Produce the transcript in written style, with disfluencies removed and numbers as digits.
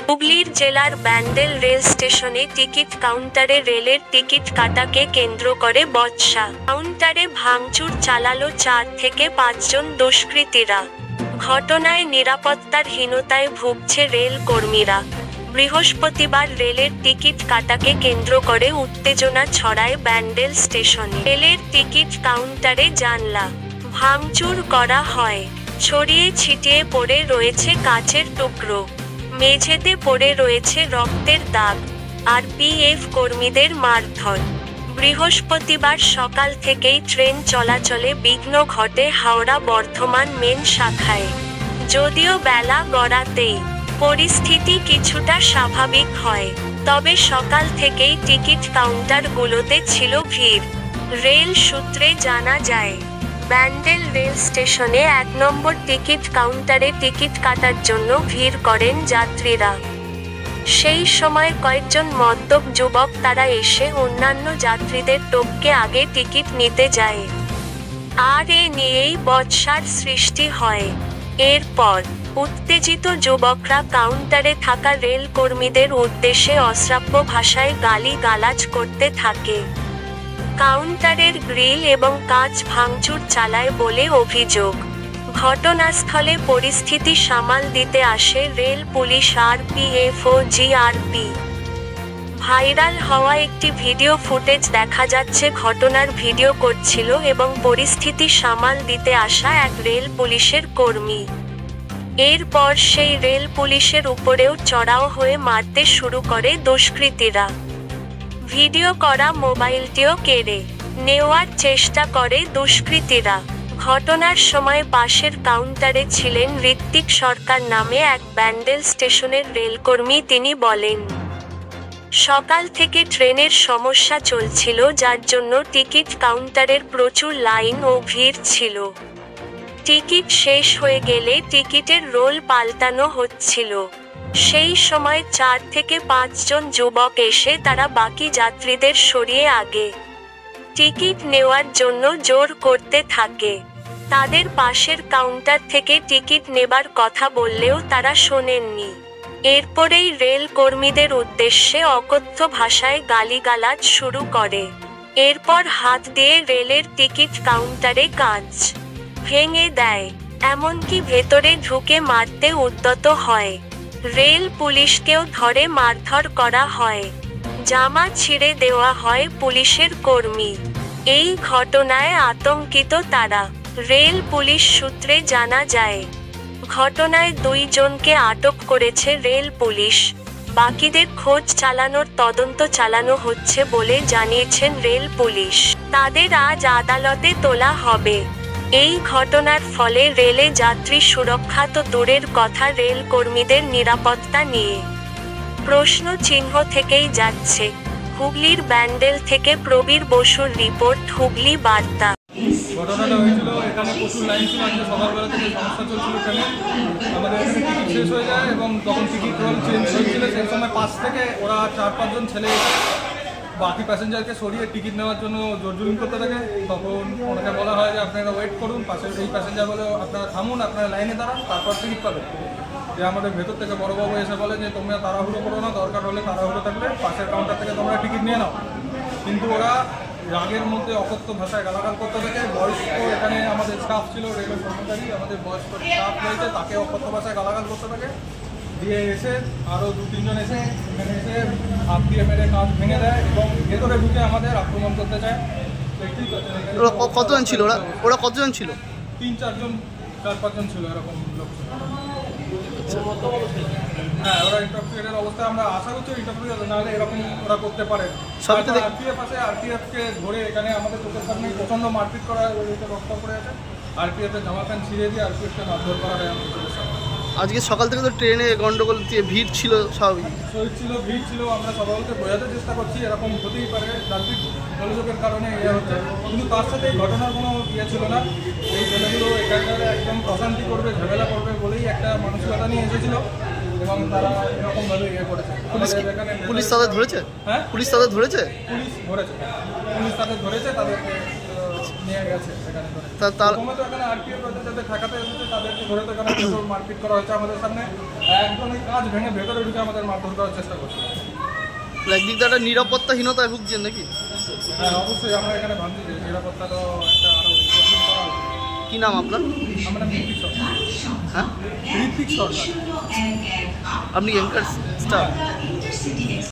হুগলির জেলার ব্যান্ডেল রেল স্টেশনে টিকিট কাউন্টারে রেলের টিকিট কাটাকে কেন্দ্র করে বচসা। কাউন্টারে ভাঙচুর চালালো 4 থেকে 5 জন দুষ্কৃতীরা। ঘটনায় নিরাপত্তার হীনতায় ভুগছে রেল কর্মীরা। বৃহস্পতিবার রেলের টিকিট কাটাকে কেন্দ্র করে উত্তেজনা ছড়ায় ব্যান্ডেল স্টেশনে। রেলের টিকিট কাউন্টারে জানলা ভাঙচুর করা হয়। ছড়িয়ে ছিটিয়ে পড়ে রয়েছে কাচের টুকরো। মেঝেতে পড়ে রয়েছে রক্তের দাগ। আরপিএফ কর্মীদের মারধর। বৃহস্পতিবার সকাল থেকেই ট্রেন চলাচলে বিঘ্ন ঘটে হাওড়া বর্ধমান মেন শাখায়। যদিও বেলা গড়াতেই পরিস্থিতি কিছুটা স্বাভাবিক হয়, তবে সকাল থেকেই টিকিট কাউন্টারগুলোতে ছিল ভিড়। রেল সূত্রে জানা যায়, ব্যান্ডেল রেল স্টেশনে 1 নম্বর টিকিট কাউন্টারে টিকিট কাটার জন্য ভিড় করেন যাত্রীরা। সেই সময় কয়েকজন মদ্যপ যুবক তারা এসে অন্যান্য যাত্রীদের টপকে আগে টিকিট নিতে যায়। আর এ নিয়েই বচসার সৃষ্টি হয়। এরপর উত্তেজিত যুবকরা কাউন্টারে থাকা রেল কর্মীদের উদ্দেশ্যে অশ্রাব্য ভাষায় গালি-গালাজ করতে থাকে। কাউন্টারের গ্রিল এবং কাঁচ ভাঙচুর চালায় বলে অভিযোগ। ঘটনাস্থলে পরিস্থিতি সামাল দিতে আসে রেল পুলিশ, আরপিএফ ও জিআরপি। ভাইরাল হওয়া একটি ভিডিও ফুটেজ দেখা যাচ্ছে ঘটনার ভিডিও করছিল এবং পরিস্থিতি সামাল দিতে আসা এক রেল পুলিশের কর্মী। এরপর সেই রেল পুলিশের উপরেও চড়াও হয়ে মারতে শুরু করে দুষ্কৃতীরা। ভিডিও করা মোবাইলটিও কেড়ে নেওয়ার চেষ্টা করে দুষ্কৃতীরা। ঘটনার সময় পাশের কাউন্টারে ছিলেন ঋত্বিক সরকার নামে এক ব্যান্ডেল স্টেশনের রেলকর্মী। তিনি বলেন, সকাল থেকে ট্রেনের সমস্যা চলছিল, যার জন্য টিকিট কাউন্টারের প্রচুর লাইন ও ভিড় ছিল। টিকিট শেষ হয়ে গেলে টিকিটের রোল পাল্টানো হচ্ছিল। সেই সময় 4 থেকে 5 জন যুবক এসে তারা বাকি যাত্রীদের সরিয়ে আগে টিকিট নেওয়ার জন্য জোর করতে থাকে। তাদের পাশের কাউন্টার থেকে টিকিট নেবার কথা বললেও তারা শোনেননি। এরপরেই রেল কর্মীদের উদ্দেশ্যে অকথ্য ভাষায় গালিগালাজ শুরু করে। এরপর হাত দিয়ে রেলের টিকিট কাউন্টারে কাঁচ ভেঙে দেয়, এমনকি ভেতরে ঢুকে মারতে উদ্যত হয়। রেল পুলিশকেও ধরে মারধর করা হয়। জামা ছিঁড়ে দেওয়া হয় পুলিশের কর্মী। এই ঘটনায় আতঙ্কিত তারা। রেল পুলিশ সূত্রে জানা যায়, ঘটনায় 2 জনকে আটক করেছে রেল পুলিশ। বাকিদের খোঁজ চালানোর তদন্ত চালানো হচ্ছে বলে জানিয়েছেন রেল পুলিশ। তাদের আজ আদালতে তোলা হবে। এই ঘটনার ফলে রেলে যাত্রী সুরক্ষা তো দূরের কথা, রেল কর্মীদের নিরাপত্তা নিয়ে প্রশ্ন চিহ্ন থেকেই যাচ্ছে। হুগলির ব্যান্ডেল থেকে প্রবীর বসুর রিপোর্ট, হুগলি বার্তা। ঘটনাটা হয়েছিল, এখানে প্রচুর লাইন ছিল। আজকে সকালবেলা থেকে সমস্যা চলছিল ট্রেনে। আমাদের টিকিট শেষ হয়ে যায় এবং তখন টিকিট রোল চেঞ্জ হয়েছিল। সেই সময় পাশ থেকে ওরা 4-5 জন ছেলে বাকি প্যাসেঞ্জারকে সরিয়ে টিকিট নেওয়ার জন্য জোরজুলুম করতে থাকে। তখন ওনাকে বলা হয় যে আপনারা ওয়েট করুন, পাশের এই প্যাসেঞ্জার বলে আপনারা থামুন, আপনারা লাইনে দাঁড়ান, তারপর টিকিট পাবেন। যে আমাদের ভেতর থেকে বড়োবাবু এসে বলে যে তোমরা তাড়াহুড়ো করো না, দরকার হলে তাড়াহুড়ো থাকলে পাশের কাউন্টার থেকে তোমরা টিকিট নিয়ে নাও। কিন্তু ওরা রাগের মধ্যে অকথ্য ভাষায় গালাগাল করতে থাকে। বয়স্ক এখানে আমাদের স্টাফ ছিল, রেলের কর্মচারী, আমাদের বয়স্ক স্টাফ রয়েছে, তাকে অকথ্য ভাষায় গালাগাল করতে থাকে। দিয়ে এসে আরও 2-3 জন এসে এখানে এসে হাত দিয়ে মেরে কাঁচ ভেঙে দেয় এবং ভেতরে ঢুকে আমাদের আক্রমণ করতে চায়। কতজন ছিল ওরা কতজন ছিল? 3-4 জন, 4-5 জন ছিল, এরকম লোক ছিল। হ্যাঁ, ওরা ইন্টারফিয়ারের অবস্থায় আমরা আশা করছি ইন্টারফিয়ার নাহলে এরকম ওরা করতে পারে। আরপিএফ আছে, আরপিএফকে ধরে এখানে আমাদের চোখের সামনে প্রচণ্ড মারপিট করা হয়। রক্ত করে আছে। আরপিএফের জামা প্যান্ট ছিঁড়ে দিয়ে আরপিএফকে মারধর করা হয় আমাদের চোখের সামনে। আজকে সকাল থেকে তো ট্রেনে গন্ডগোল দিয়ে ভিড় ছিল, স্বাভাবিক ভিড় ছিল। আমরা সবাইকে বোঝাতে চেষ্টা করছি এরকম হতেই পারে, যান্ত্রিক গোলযোগের কারণে ইয়ে হচ্ছে। কিন্তু তার সাথে এই ঘটনার কোনো ইয়ে ছিল না। এই ছেলেগুলো এখানকার একদম প্রশান্তি করবে, ঝামেলা করবে বলেই একটা মানসিকতা নিয়ে এসেছিল এবং তারা এরকমভাবে ইয়ে করেছে। পুলিশ তাদের ধরেছে? হ্যাঁ, পুলিশ তাদের ধরেছে। পুলিশ তাদের ধরেছে, তাদেরকে নিয়ে গেছে এখানে ধরে। তার প্রথমে তো এখানে আরপিএফ যাদের ঠেকাতে এসেছে তাদেরকে ধরে তো এখানে প্রচুর মারপিট করা হয়েছে আমাদের সামনে, একদম এই কাজ ভেঙে ভেতরে ঢুকে আমাদের মারধর করার চেষ্টা করছে। একদিক দিয়ে একটা নিরাপত্তাহীনতায় ভুগছেন নাকি? হ্যাঁ অবশ্যই, আমরা এখানে ভাবছি যে নিরাপত্তা তো একটা আরও ইম্প্রুভমেন্ট করা উচিত। কি নাম আপনার? আমরা ঋত্বিক সরকার। হ্যাঁ, ঋত্বিক সরকার। আপনি অ্যাঙ্কার স্টাফ?